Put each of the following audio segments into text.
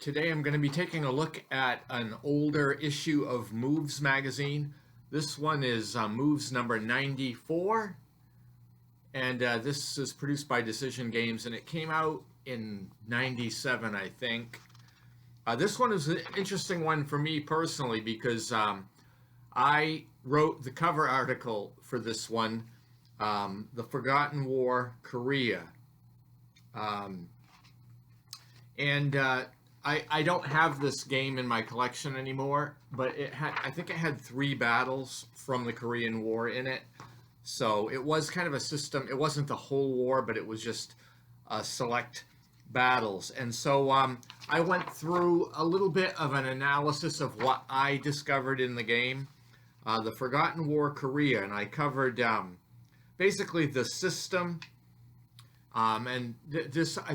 Today I'm going to be taking a look at an older issue of Moves magazine. This one is Moves number 94, and this is produced by Decision Games, and it came out in 97, I think. This one is an interesting one for me personally because I wrote the cover article for this one, The Forgotten War, Korea. I don't have this game in my collection anymore, but I think it had 3 battles from the Korean War in it. So it was kind of a system. It wasn't the whole war, but it was just select battles. And so I went through a little bit of an analysis of what I discovered in the game, The Forgotten War, Korea, and I covered basically the system. I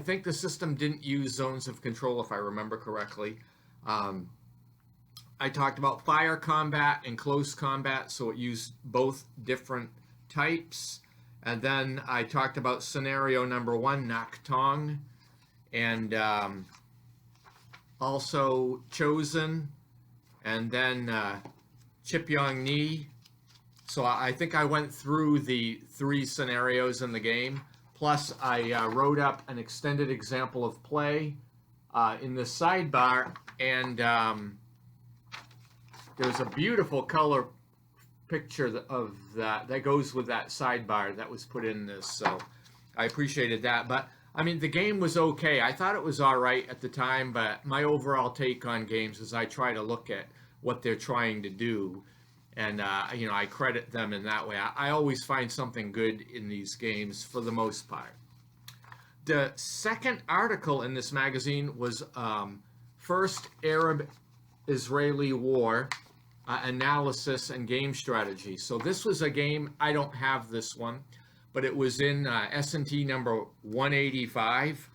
think the system didn't use zones of control, if I remember correctly. I talked about fire combat and close combat, so it used both different types. And then I talked about scenario number 1, Naktong, and also Chosen, and then Chipyong-ni. So I think I went through the 3 scenarios in the game. Plus, I wrote up an extended example of play in the sidebar, and there's a beautiful color picture of that goes with that sidebar that was put in this, so I appreciated that. But, I mean, the game was okay. I thought it was all right at the time, but my overall take on games is I try to look at what they're trying to do. And, I credit them in that way. I always find something good in these games for the most part. The second article in this magazine was First Arab-Israeli War, Analysis and Game Strategy. So this was a game, I don't have this one, but it was in S&T number 185.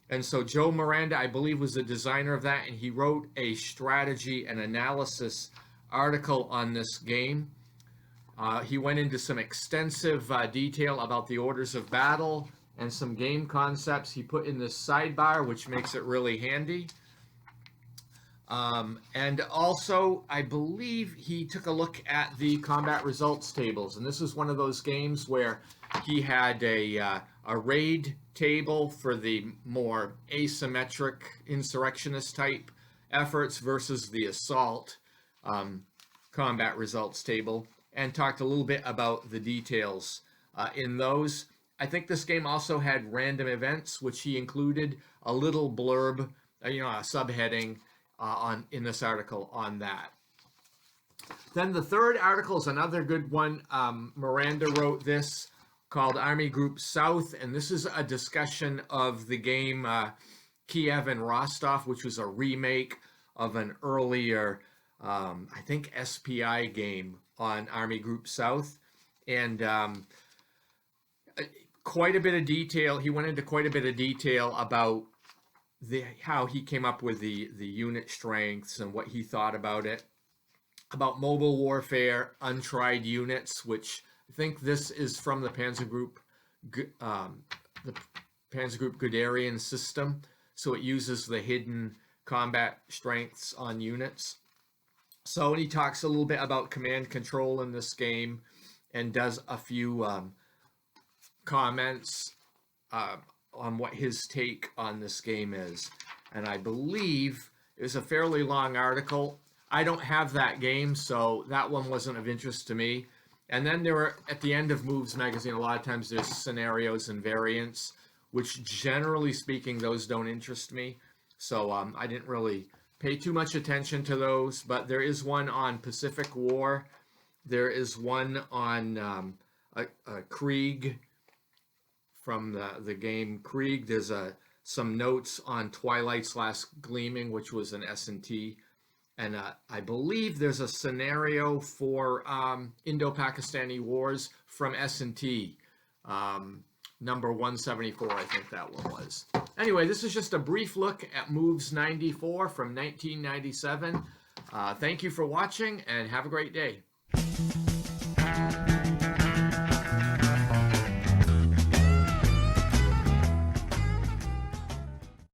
And so Joe Miranda, I believe, was the designer of that, and he wrote a strategy and analysis article on this game. He went into some extensive detail about the orders of battle and some game concepts he put in this sidebar, which makes it really handy. And also, I believe he took a look at the combat results tables. And this is one of those games where he had a raid table for the more asymmetric insurrectionist type efforts versus the assault combat results table, and talked a little bit about the details in those. I think this game also had random events, which he included a little blurb, a subheading in this article on that. Then the third article is another good one. Miranda wrote this, called Army Group South, and this is a discussion of the game Kiev and Rostov, which was a remake of an earlier I think SPI game on Army Group South, and quite a bit of detail. He went into quite a bit of detail about how he came up with the unit strengths and what he thought about it, about mobile warfare, untried units, which I think this is from the Panzer Group Guderian system. So it uses the hidden combat strengths on units. So he talks a little bit about command control in this game and does a few comments on what his take on this game is. And I believe it was a fairly long article. I don't have that game, so that one wasn't of interest to me. And then there were, at the end of Moves magazine, a lot of times there's scenarios and variants, which generally speaking, those don't interest me. So I didn't really pay too much attention to those, but there is one on Pacific War. There is one on a Krieg from the game Krieg. There's some notes on Twilight/Gleaming, which was an S&T. And I believe there's a scenario for Indo-Pakistani Wars from S&T. Number 174, I think that one was. Anyway, this is just a brief look at Moves 94 from 1997. Thank you for watching, and have a great day.